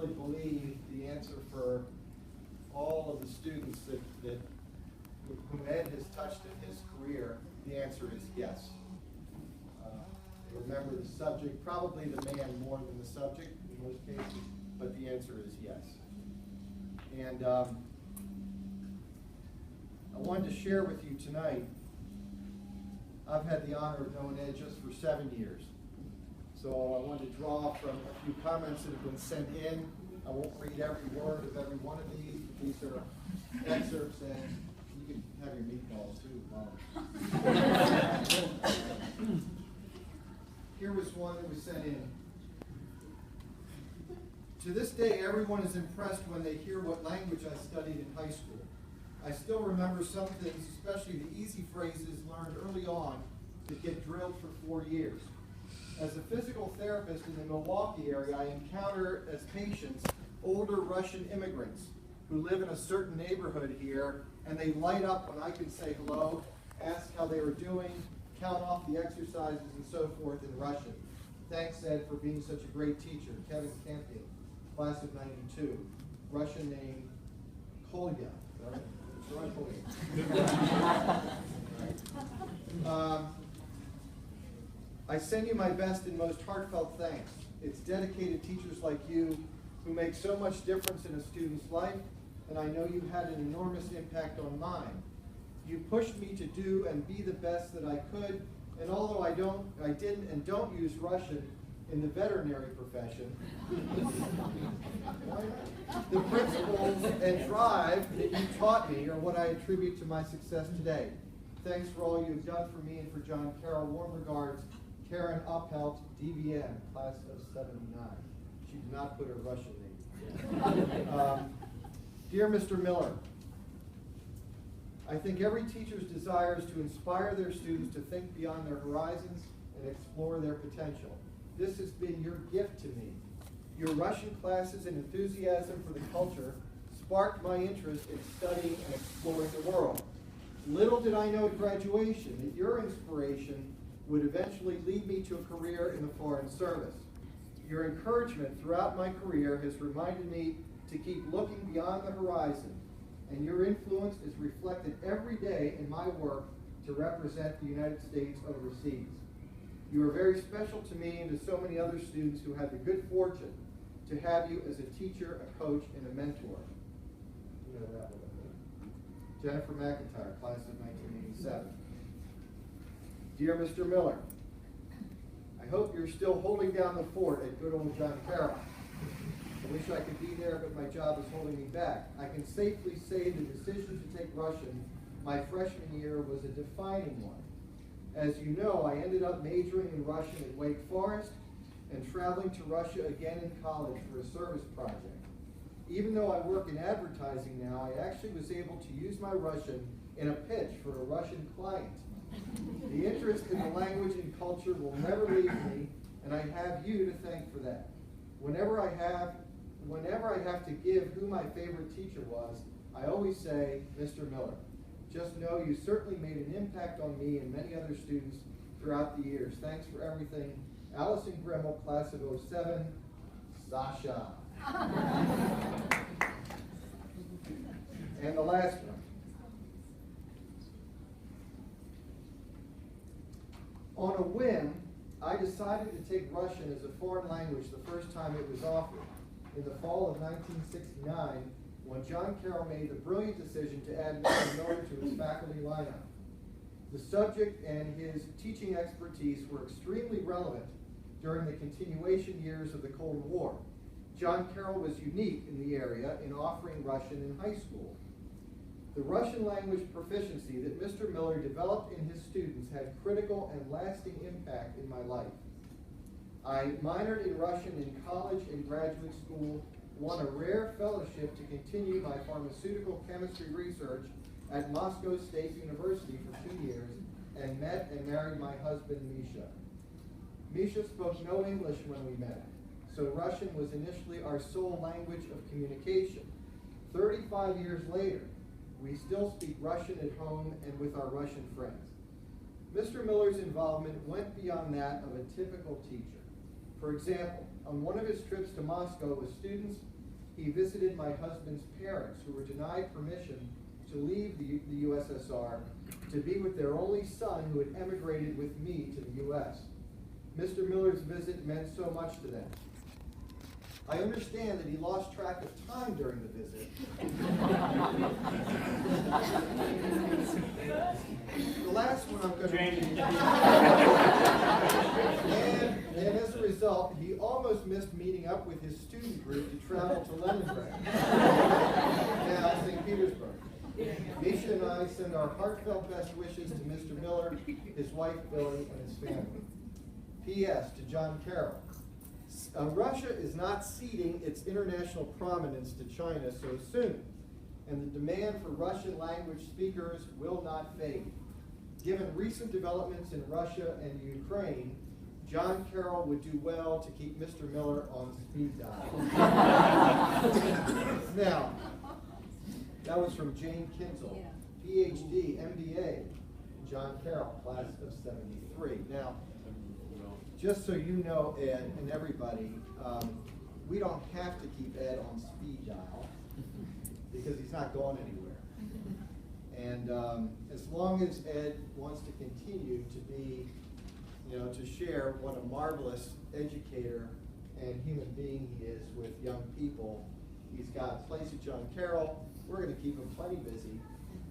really believe the answer for all of the students that whom Ed has touched in his career, the answer is yes. They remember the subject, probably the man more than the subject in most cases, but the answer is yes. And I wanted to share with you tonight, I've had the honor of knowing Ed just for 7 years. So I wanted to draw from a few comments that have been sent in. I won't read every word of every one of these. These are excerpts, and you can have your meatballs too. Here was one that was sent in. To this day, everyone is impressed when they hear what language I studied in high school. I still remember some things, especially the easy phrases learned early on that get drilled for 4 years. As a physical therapist in the Milwaukee area, I encounter as patients older Russian immigrants who live in a certain neighborhood here, and they light up when I can say hello, ask how they were doing, count off the exercises and so forth in Russian. Thanks, Ed, for being such a great teacher. Kevin Camping, class of 92. Russian name, Kolya. Right? I send you my best and most heartfelt thanks. It's dedicated teachers like you who make so much difference in a student's life, and I know you've had an enormous impact on mine. You pushed me to do and be the best that I could, and although I didn't and don't use Russian in the veterinary profession, the principles and drive that you taught me are what I attribute to my success today. Thanks for all you've done for me and for John Carroll. Warm regards, Karen Uphelt, DVM, class of 79. She did not put her Russian name. Dear Mr. Miller, I think every teacher's desire is to inspire their students to think beyond their horizons and explore their potential. This has been your gift to me. Your Russian classes and enthusiasm for the culture sparked my interest in studying and exploring the world. Little did I know at graduation that your inspiration would eventually lead me to a career in the Foreign Service. Your encouragement throughout my career has reminded me to keep looking beyond the horizon, and your influence is reflected every day in my work to represent the United States overseas. You are very special to me and to so many other students who had the good fortune to have you as a teacher, a coach, and a mentor. You know that one. Jennifer McIntyre, class of 1987. Dear Mr. Miller, I hope you're still holding down the fort at good old John Carroll. I wish I could be there, but my job is holding me back. I can safely say the decision to take Russian my freshman year was a defining one. As you know, I ended up majoring in Russian at Wake Forest and traveling to Russia again in college for a service project. Even though I work in advertising now, I actually was able to use my Russian in a pitch for a Russian client. The interest in the language and culture will never leave me, and I have you to thank for that. Whenever I have to give who my favorite teacher was, I always say, Mr. Miller. Just know you certainly made an impact on me and many other students throughout the years. Thanks for everything. Allison Grimmel, class of 07, Sasha. And the last one. On a whim, I decided to take Russian as a foreign language the first time it was offered, in the fall of 1969, when John Carroll made the brilliant decision to add Mr. Miller to his faculty lineup. The subject and his teaching expertise were extremely relevant during the continuation years of the Cold War. John Carroll was unique in the area in offering Russian in high school. The Russian language proficiency that Mr. Miller developed in his students had critical and lasting impact in my life. I minored in Russian in college and graduate school, won a rare fellowship to continue my pharmaceutical chemistry research at Moscow State University for 2 years, and met and married my husband, Misha. Misha spoke no English when we met, so Russian was initially our sole language of communication. 35 years later, we still speak Russian at home and with our Russian friends. Mr. Miller's involvement went beyond that of a typical teacher. For example, On one of his trips to Moscow with students, he visited my husband's parents, who were denied permission to leave the USSR to be with their only son, who had emigrated with me to the U.S. Mr. Miller's visit meant so much to them. I understand that he lost track of time during the visit. The last one I'm going to read. And as a result, he almost missed meeting up with his student group to travel to Leningrad, now St. Petersburg. Misha and I send our heartfelt best wishes to Mr. Miller, his wife Billy, and his family. P.S. to John Carroll. Russia is not ceding its international prominence to China so soon, and the demand for Russian language speakers will not fade. Given recent developments in Russia and Ukraine, John Carroll would do well to keep Mr. Miller on speed dial. Now, that was from Jane Kinzel, PhD, MBA, John Carroll, class of '73. Now, just so you know, Ed and everybody, we don't have to keep Ed on speed dial because he's not going anywhere. And as long as Ed wants to continue to be, to share what a marvelous educator and human being he is with young people, he's got a place at John Carroll. We're going to keep him plenty busy,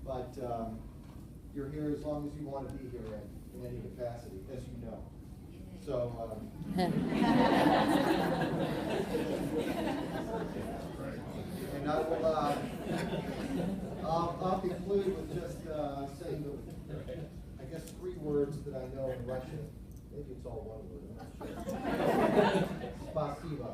but you're here as long as you want to be here, Ed, in any capacity, as you know. So, and I will, I'll conclude with just saying, I guess, 3 words that I know in Russian. Maybe it's all one word, I'm not sure. Spasibo.